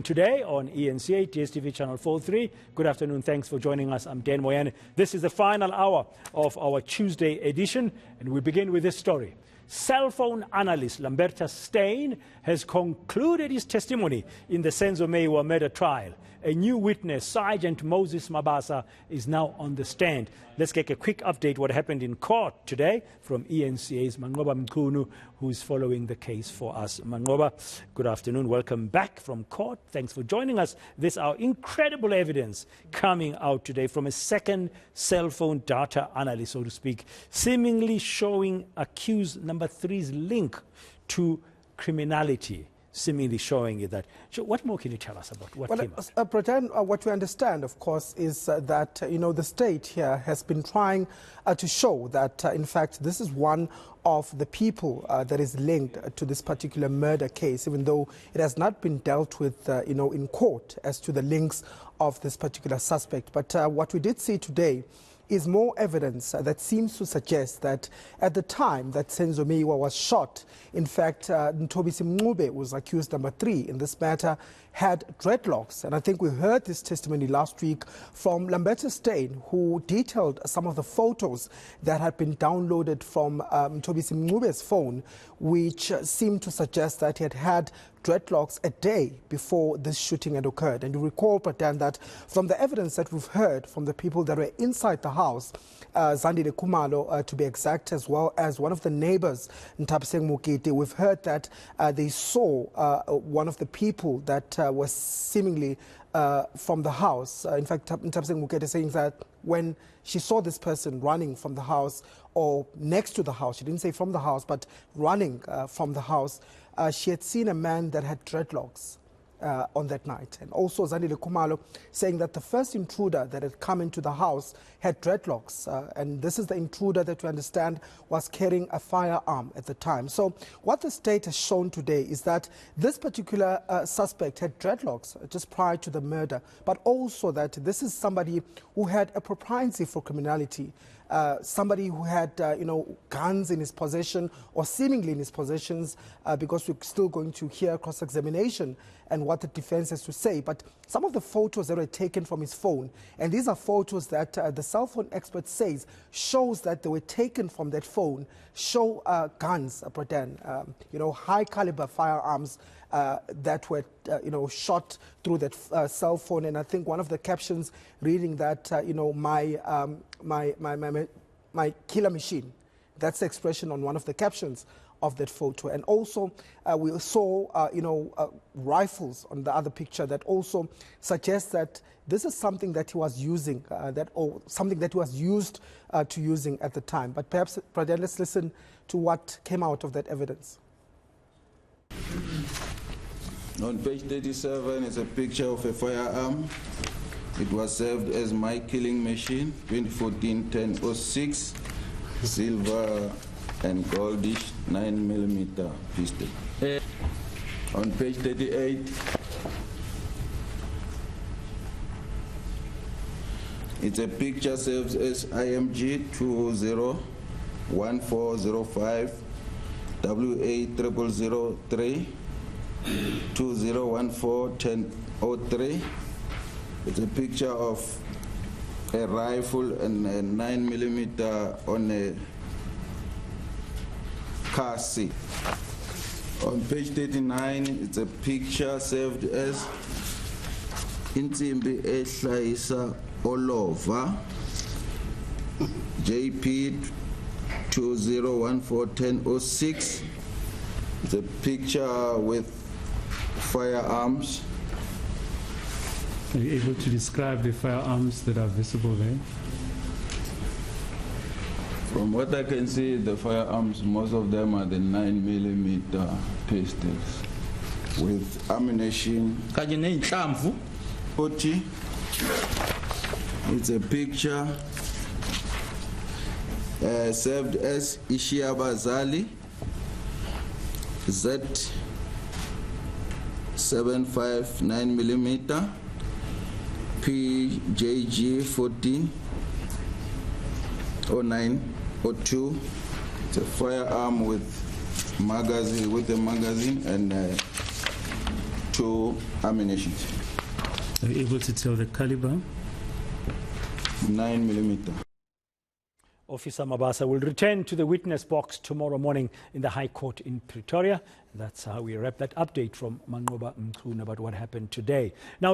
Today on ENCA, DSTV Channel 43. Good afternoon. Thanks for joining us. I'm Dan Moyane. This is the final hour of our Tuesday edition, and we begin with this story. Cell phone analyst Lamberta Steyn has concluded his testimony in the For Meyiwa murder trial. A new witness, Sergeant Moses Mabasa, is now on the stand. Let's get a quick update what happened in court today from ENCA's Mangoba Mkunu, who's following the case for us. Mangoba, good afternoon. Welcome back from court. Thanks for joining us. This is our incredible evidence coming out today from a second cell phone data analyst, so to speak, seemingly showing accused number 3's link to criminality. Seemingly showing you that. So what more can you tell us about what came out? Pretend, what we understand, of course, is that the state here has been trying to show that, in fact, this is one of the people that is linked to this particular murder case, even though it has not been dealt with, in court as to the links of this particular suspect. But what we did see today is more evidence that seems to suggest that at the time that For Meyiwa was shot, in fact, Ntobisi Mncube was accused number 3 in this matter, had dreadlocks. And I think we heard this testimony last week from Lamberta Steyn, who detailed some of the photos that had been downloaded from Ntobisi Mncube's phone, which seemed to suggest that he had had dreadlocks a day before this shooting had occurred. And you recall, Pratan, that from the evidence that we've heard from the people that were inside the house, Zandile Kumalo, to be exact, as well as one of the neighbors, Nthabiseng Mokete, we've heard that they saw one of the people that was seemingly from the house. In fact, Nthabiseng Mokete saying that when she saw this person running from the house or next to the house, she didn't say from the house, but running from the house, she had seen a man that had dreadlocks on that night. And also Zandile Kumalo saying that the first intruder that had come into the house had dreadlocks. And this is the intruder that we understand was carrying a firearm at the time. So what the state has shown today is that this particular suspect had dreadlocks just prior to the murder, but also that this is somebody who had a propensity for criminality. Somebody who had, guns in his possession or seemingly in his possessions, because we're still going to hear cross-examination and what the defense has to say. But some of the photos that were taken from his phone, and these are photos that the cell phone expert says shows that they were taken from that phone, show guns, high-caliber firearms that were, shot through that cell phone. And I think one of the captions reading that, my killer machine. That's the expression on one of the captions of that photo. And also we saw, rifles on the other picture that also suggests that this is something that he was using, something that he was used to using at the time. But perhaps, Pradhan, let's listen to what came out of that evidence. On page 37 is a picture of a firearm. It was served as my killing machine, 2014-10-06, silver and goldish 9mm pistol. On page 38, it's a picture served as IMG 201405 WA0003 2014-1003. It's a picture of a rifle and a 9mm on a car seat. On page 39, it's a picture served as Insimbi Ehlaisa Olova JP 2014-1006. It's a picture with firearms. Are you able to describe the firearms that are visible there? From what I can see, the firearms, most of them are the 9mm pistols with ammunition. 40. It's a picture served as Ishiaba Zali Z75 9mm PJG 40 09 02. It's a firearm with magazine, and 2 ammunition, Are you able to tell the caliber? 9mm. Officer Mabasa will return to the witness box tomorrow morning in the High Court in Pretoria. That's how we wrap that update from Mangoba Mkhuna about what happened today. Now.